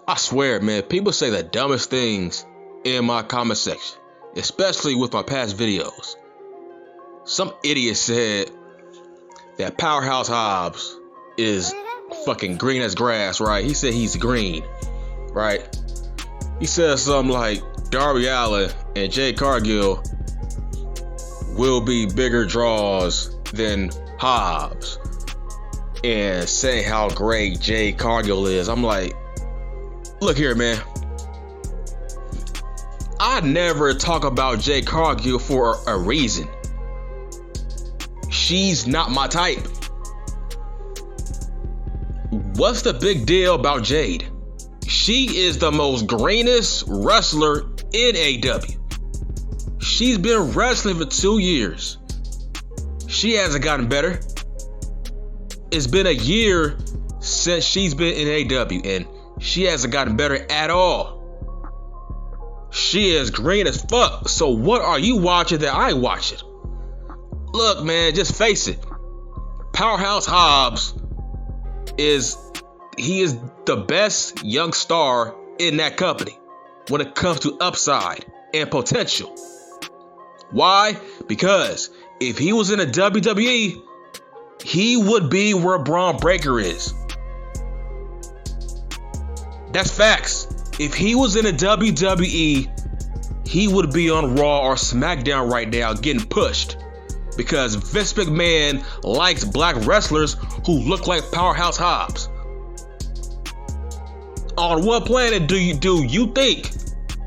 I swear, man, people say the dumbest things in my comment section, especially with my past videos. Some idiot said that Powerhouse Hobbs is fucking green as grass, right? He said he's green, right? He said something like Darby Allin and Jade Cargill will be bigger draws than Hobbs, and saying how great Jade Cargill is. I'm like, look here, man. I never talk about Jade Cargill for a reason. She's not my type. What's the big deal about Jade? She is the most greenest wrestler in AEW. She's been wrestling for 2 years. She hasn't gotten better. It's been a year since she's been in AEW, and she hasn't gotten better at all. She is green as fuck. So what are you watching that I ain't watching? Look, man, just face it. Powerhouse Hobbs is the best young star in that company when it comes to upside and potential. Why? Because if he was in a WWE, he would be where Braun Breaker is. That's facts. If he was in a WWE, he would be on Raw or SmackDown right now getting pushed. Because Vince McMahon likes black wrestlers who look like Powerhouse Hobbs. On what planet do you think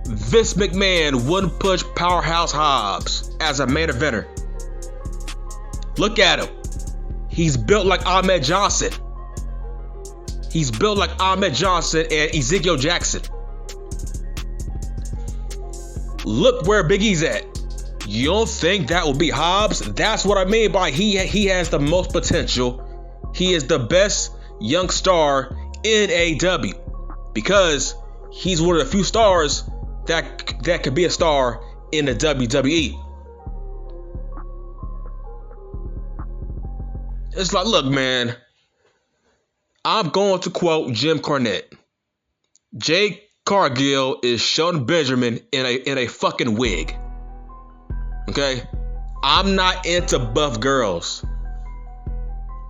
Vince McMahon wouldn't push Powerhouse Hobbs as a main eventer? Look at him. He's built like Ahmed Johnson. He's built like Ahmed Johnson and Ezekiel Jackson. Look where Big E's at. You don't think that would be Hobbs? That's what I mean by he has the most potential. He is the best young star in AEW because he's one of the few stars that could be a star in the WWE. It's like, look, man, I'm going to quote Jim Cornette. Jade Cargill is Sean Benjamin in a fucking wig. Okay? I'm not into buff girls.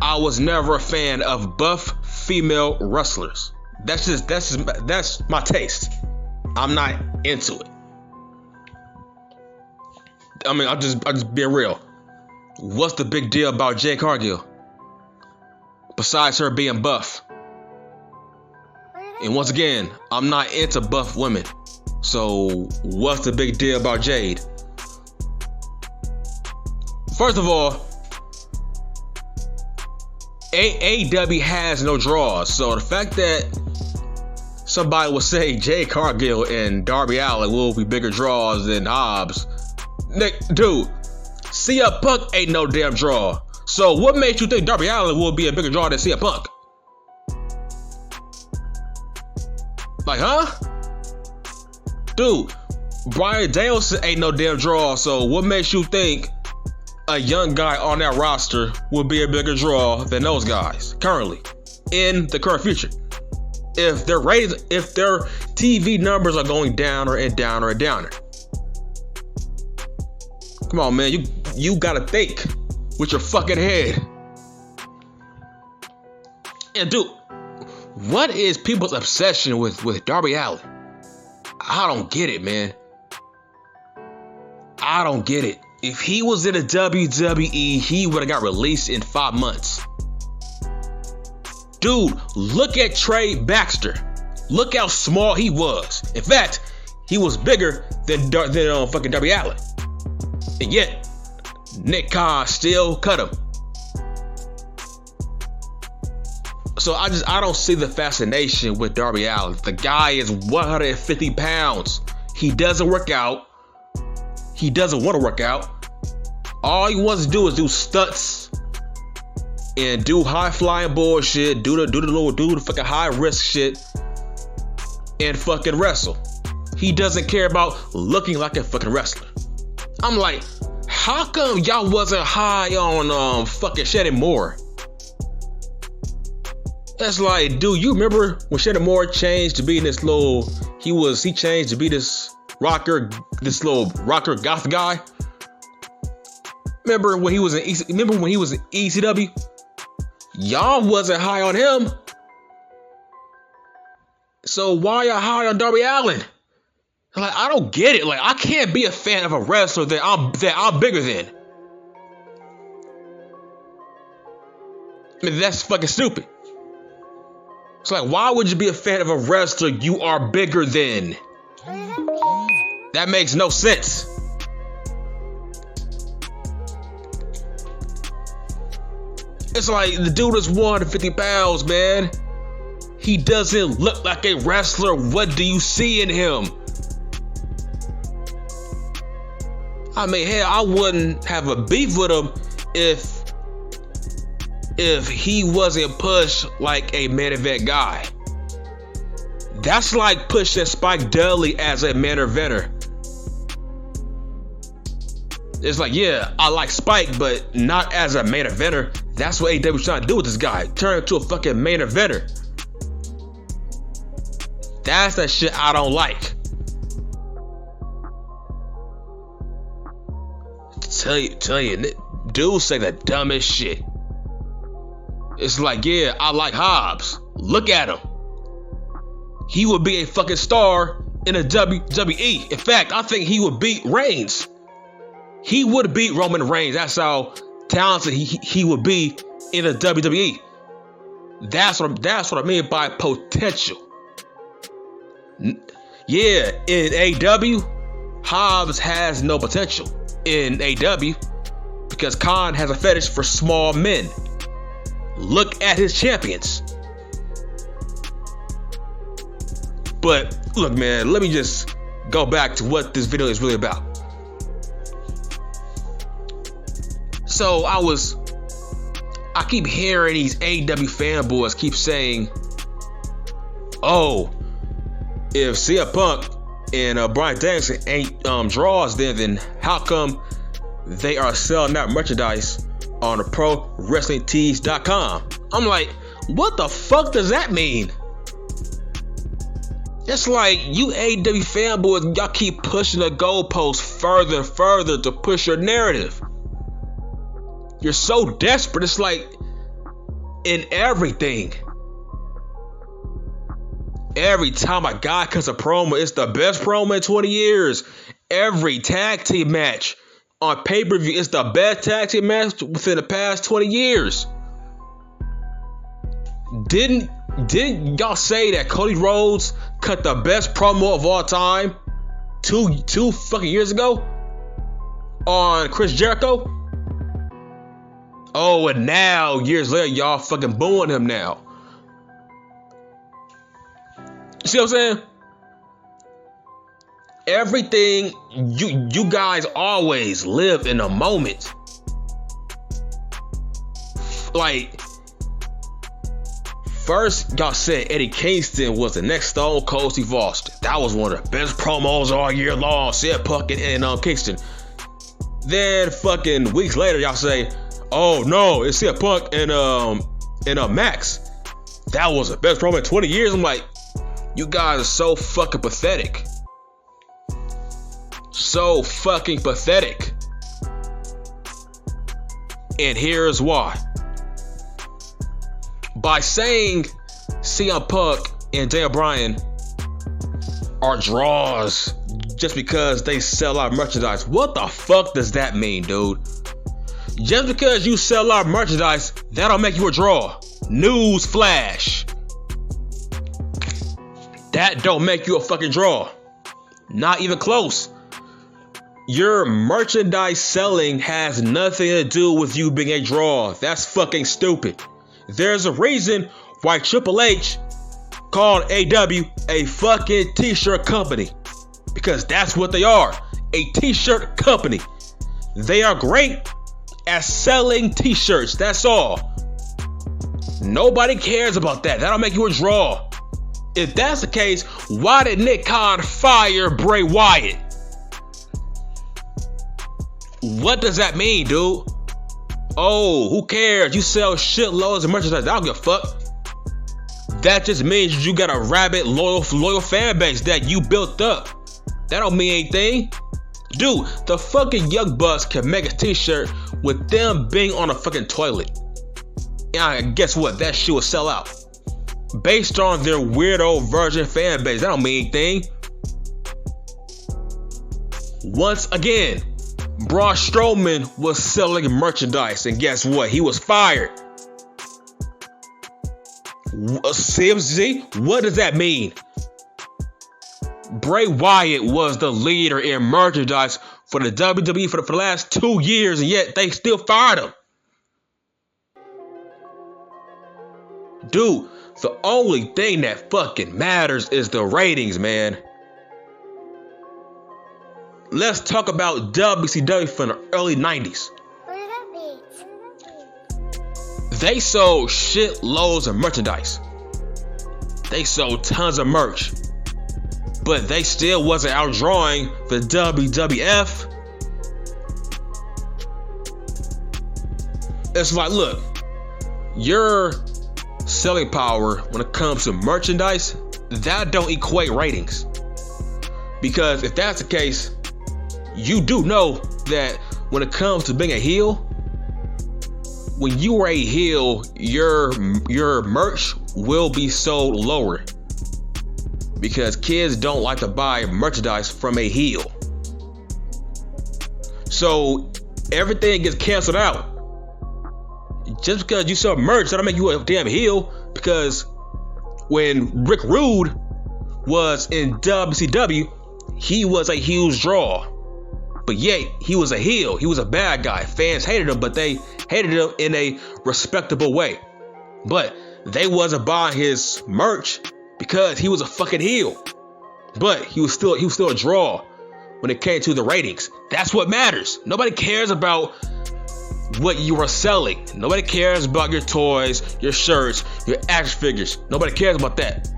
I was never a fan of buff female wrestlers. That's my taste. I'm not into it. I mean, I'm just being real. What's the big deal about Jade Cargill? Besides her being buff. And once again, I'm not into buff women. So what's the big deal about Jade? First of all, AEW has no draws. So the fact that somebody will say Jade Cargill and Darby Allin will be bigger draws than Hobbs. Dude, CM Punk ain't no damn draw. So what made you think Darby Allin will be a bigger draw than CM Punk? Like, huh? Dude, Bryan Danielson ain't no damn draw. So what makes you think a young guy on that roster will be a bigger draw than those guys currently in the current future? If their TV numbers are going downer and downer and downer. Come on, man, you gotta think with your fucking head. And dude, what is people's obsession with Darby Allin? I don't get it, man. I don't get it. If he was in a WWE, he would have got released in 5 months. Dude, look at Trey Baxter. Look how small he was. In fact, he was bigger than fucking Darby Allin. And yet, Nick Khan still cut him. So I don't see the fascination with Darby Allin. The guy is 150 pounds. He doesn't work out. He doesn't want to work out. All he wants to do is do stunts and do high flying bullshit, do the fucking high risk shit, and fucking wrestle. He doesn't care about looking like a fucking wrestler. I'm like, how come y'all wasn't high on fucking Shannon Moore? That's like, dude, you remember when Shannon Moore changed to be this little, he changed to be this little rocker goth guy? Remember when he was in ECW? Y'all wasn't high on him. So why y'all high on Darby Allin? Like, I don't get it. Like, I can't be a fan of a wrestler that I'm bigger than. I mean, that's fucking stupid. It's like, why would you be a fan of a wrestler you are bigger than? That makes no sense. It's like, the dude is 150 pounds, man. He doesn't look like a wrestler. What do you see in him? I mean, hell, I wouldn't have a beef with him if he wasn't pushed like a main event guy. That's like pushing Spike Dudley as a main eventer. It's like, yeah, I like Spike, but not as a main eventer. That's what AEW's trying to do with this guy. Turn him to a fucking main eventer. That's that shit I don't like. Tell you, dudes say the dumbest shit. It's like, yeah, I like Hobbs. Look at him. He would be a fucking star in a WWE. In fact, I think he would beat Reigns. He would beat Roman Reigns. That's how talented he would be in a WWE. That's what I mean by potential. Yeah, in AEW, Hobbs has no potential in AEW because Khan has a fetish for small men. Look at his champions. But look, man, let me just go back to what this video is really about. So I keep hearing these AEW fanboys keep saying, oh, if CM Punk and Bryan Danielson ain't draws, then how come they are selling that merchandise on the ProWrestlingTees.com? I'm like, what the fuck does that mean? It's like, you AEW fanboys, y'all keep pushing the goalposts further and further to push your narrative. You're so desperate. It's like in everything. Every time a guy cuts a promo, it's the best promo in 20 years. Every tag team match on pay-per-view, it's the best tag team match within the past 20 years. Didn't y'all say that Cody Rhodes cut the best promo of all time two fucking years ago on Chris Jericho? Oh, and now years later, y'all fucking booing him now. You see what I'm saying? Everything, you guys always live in a moment. Like, first y'all said Eddie Kingston was the next Stone Cold Steve Austin. That was one of the best promos all year long. Said Punk and Kingston. Then fucking weeks later y'all say, oh no, it's CM Punk and Max. That was the best promo in 20 years. I'm like, you guys are so fucking pathetic. So fucking pathetic. And here's why. By saying CM Punk and Daniel Bryan are draws just because they sell out merchandise, what the fuck does that mean, dude? Just because you sell out merchandise, that don't make you a draw. News flash. That don't make you a fucking draw. Not even close. Your merchandise selling has nothing to do with you being a draw. That's fucking stupid. There's a reason why Triple H called AEW a fucking t-shirt company. Because that's what they are. A t-shirt company. They are great at selling t-shirts. That's all. Nobody cares about that. That'll make you a draw. If that's the case, why did Nick Khan fire Bray Wyatt? What does that mean, dude? Oh, who cares? You sell shitloads of merchandise. I don't give a fuck. That just means you got a rabid, loyal fan base that you built up. That don't mean anything. Dude, the fucking Young Bucks can make a t-shirt with them being on a fucking toilet. And guess what? That shit will sell out. Based on their weirdo virgin fan base. That don't mean anything. Once again, Braun Strowman was selling merchandise, and guess what? He was fired. See, what does that mean? Bray Wyatt was the leader in merchandise for the WWE for the last 2 years, and yet they still fired him. Dude, the only thing that fucking matters is the ratings, man. Let's talk about WCW from the early 90s. They sold shitloads of merchandise. They sold tons of merch. But they still wasn't outdrawing the WWF. It's like, look, your selling power when it comes to merchandise, that don't equate ratings. Because if that's the case, you do know that when it comes to being a heel, when you are a heel, your merch will be sold lower. Because kids don't like to buy merchandise from a heel. So everything gets canceled out. Just because you sell merch, that don't make you a damn heel. Because when Rick Rude was in WCW, he was a huge draw. But yet, he was a heel. He was a bad guy. Fans hated him, but they hated him in a respectable way. But they wasn't buying his merch because he was a fucking heel. But he was still a draw when it came to the ratings. That's what matters. Nobody cares about what you are selling. Nobody cares about your toys, your shirts, your action figures. Nobody cares about that.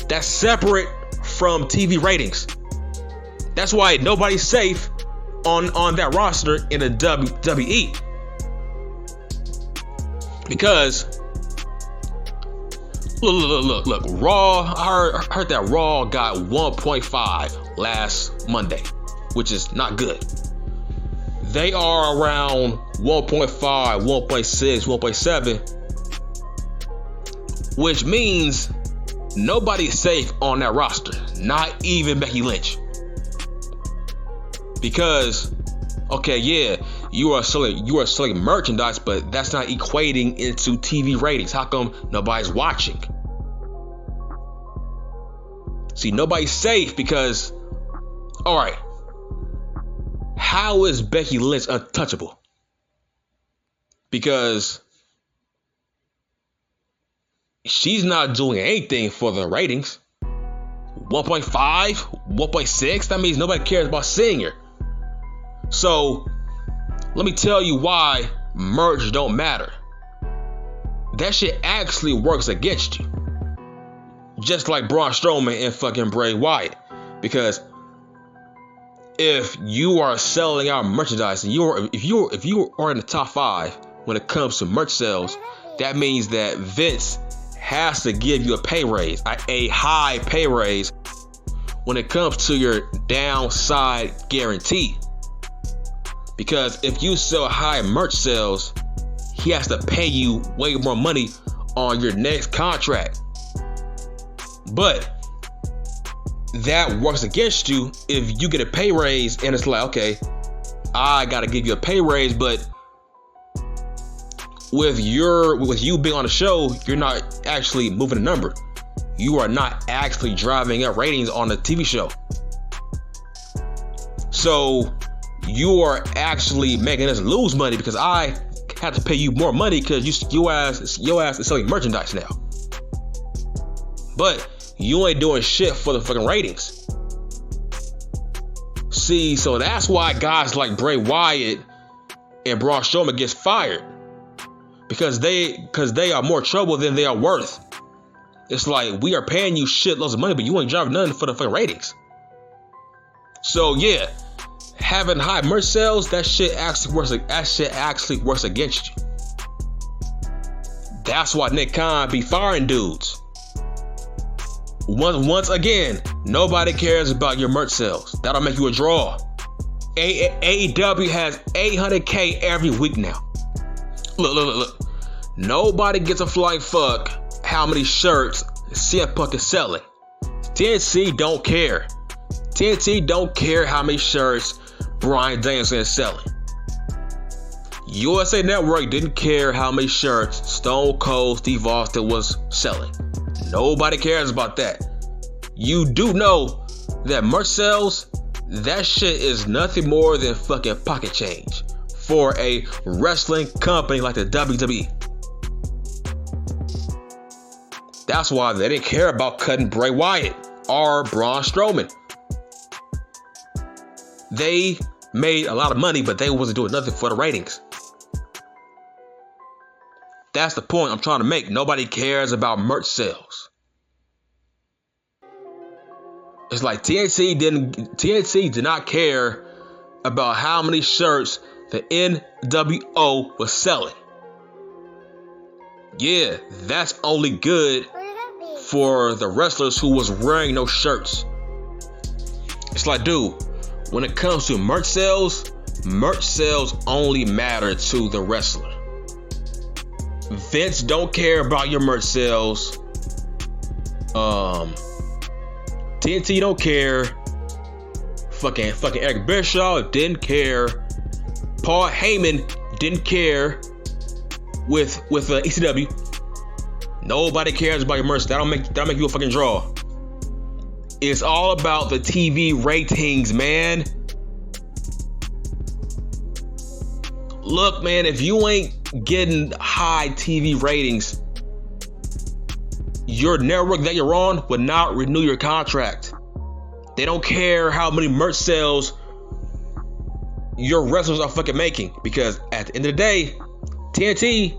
That's separate from TV ratings. That's why nobody's safe on that roster in the WWE. Because look, Raw, I heard that Raw got 1.5 last Monday, which is not good. They are around 1.5, 1.6, 1.7, which means nobody's safe on that roster, not even Becky Lynch. Because, okay, yeah, you are selling merchandise, but that's not equating into TV ratings. How come nobody's watching? See, nobody's safe because, all right, how is Becky Lynch untouchable? Because she's not doing anything for the ratings. 1.5, 1.6, that means nobody cares about seeing her. So, let me tell you why merch don't matter. That shit actually works against you. Just like Braun Strowman and fucking Bray Wyatt. Because if you are selling out merchandise and if you are in the top 5 when it comes to merch sales, that means that Vince has to give you a pay raise, a high pay raise when it comes to your downside guarantee. Because if you sell high merch sales, he has to pay you way more money on your next contract. But that works against you if you get a pay raise and it's like, okay, I gotta give you a pay raise, but with you being on the show, you're not actually moving the number. You are not actually driving up ratings on the TV show. So you are actually making us lose money because I have to pay you more money because your ass is selling merchandise now. But you ain't doing shit for the fucking ratings. See, so that's why guys like Bray Wyatt and Braun Strowman gets fired. Because they are more trouble than they are worth. It's like, we are paying you shitloads of money, but you ain't driving nothing for the fucking ratings. So yeah, having high merch sales, that shit actually works against you. That's why Nick Khan be firing dudes. Once again, nobody cares about your merch sales. That'll make you a draw. AEW has 800K every week now. Look. Nobody gives a flying fuck how many shirts CM Punk is selling. TNT don't care. TNT don't care how many shirts Bryan Danielson is selling. USA Network didn't care how many shirts Stone Cold Steve Austin was selling. Nobody cares about that. You do know that merch sales, that shit is nothing more than fucking pocket change for a wrestling company like the WWE. That's why they didn't care about cutting Bray Wyatt or Braun Strowman. They made a lot of money, but they wasn't doing nothing for the ratings. That's the point I'm trying to make. Nobody cares about merch sales. It's like TNT did not care about how many shirts the NWO was selling. Yeah, that's only good for the wrestlers who was wearing those shirts. It's like, dude, when it comes to merch sales only matter to the wrestler. Vince don't care about your merch sales. TNT don't care. Fucking Eric Bischoff didn't care. Paul Heyman didn't care with ECW. Nobody cares about your merch. That'll make you a fucking draw. It's all about the TV ratings, man. Look, man, if you ain't getting high TV ratings, your network that you're on would not renew your contract. They don't care how many merch sales your wrestlers are fucking making, because at the end of the day, TNT,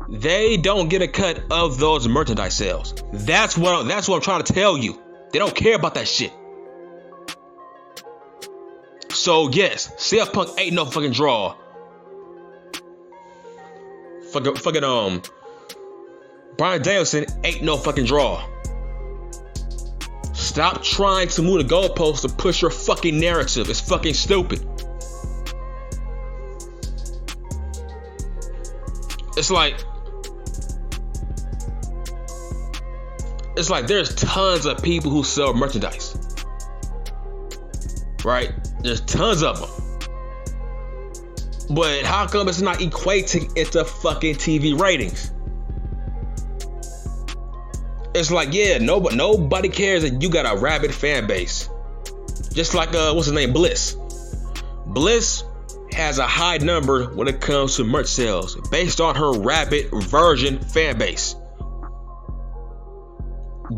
they don't get a cut of those merchandise sales. That's what I'm trying to tell you. They don't care about that shit. So yes, CM Punk ain't no fucking draw. Fucking Bryan Danielson ain't no fucking draw. Stop trying to move the goalposts to push your fucking narrative. It's fucking stupid. It's like there's tons of people who sell merchandise. Right? There's tons of them. But how come it's not equating into fucking TV ratings? It's like, yeah, nobody cares that you got a rabid fan base. Just like, what's his name? Bliss. Bliss has a high number when it comes to merch sales based on her rabid virgin fan base.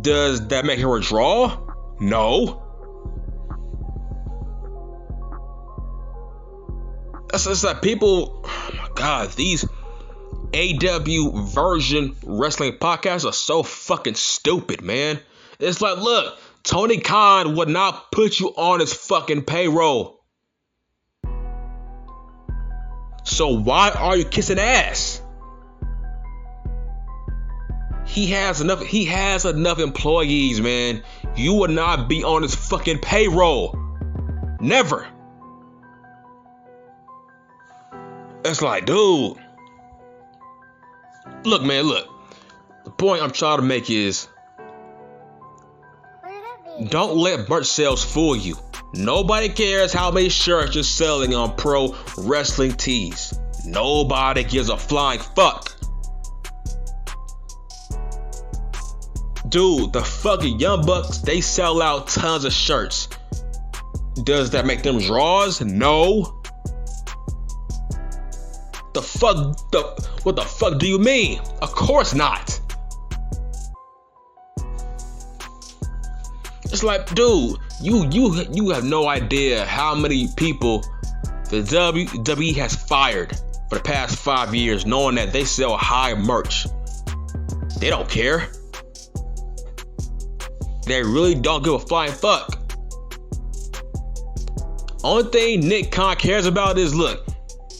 Does that make her a draw? No. It's like people, oh my God, these AEW version wrestling podcasts are so fucking stupid, man. It's like, look, Tony Khan would not put you on his fucking payroll. So why are you kissing ass? He has enough employees, man. You would not be on his fucking payroll. Never. It's like, dude. Look, man, look. The point I'm trying to make is, don't let merch sales fool you. Nobody cares how many shirts you're selling on Pro Wrestling Tees. Nobody gives a flying fuck. Dude, the fucking Young Bucks, they sell out tons of shirts. Does that make them draws? No. What the fuck do you mean? Of course not. It's like, dude, you have no idea how many people the WWE has fired for the past 5 years, knowing that they sell high merch. They don't care. They really don't give a flying fuck. Only thing Nick Khan cares about is, look,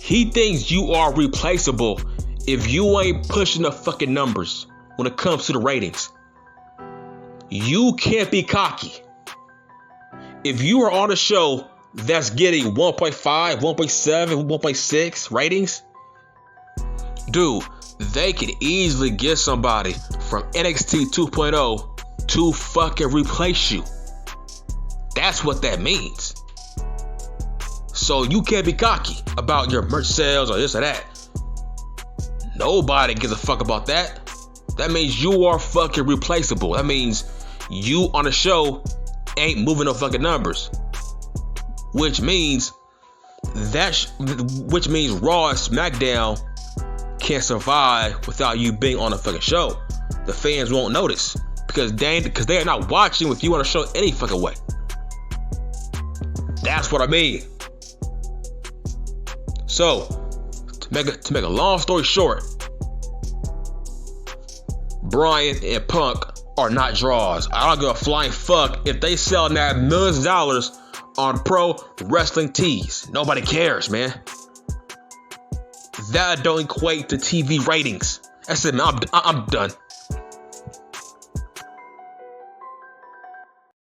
he thinks you are replaceable if you ain't pushing the fucking numbers when it comes to the ratings. You can't be cocky. If you are on a show that's getting 1.5, 1.7, 1.6 ratings, dude, they could easily get somebody from NXT 2.0 to fucking replace you. That's what that means. So you can't be cocky about your merch sales or this or that. Nobody gives a fuck about that. That means you are fucking replaceable. That means you on a show ain't moving no fucking numbers. Which means Raw and SmackDown can't survive without you being on a fucking show. The fans won't notice because they are not watching with you on a show any fucking way. That's what I mean. So, to make a long story short, Bryan and Punk are not draws. I don't give a flying fuck if they sell that millions of dollars on pro wrestling tees. Nobody cares, man. That don't equate to TV ratings. That's it, man. I'm done.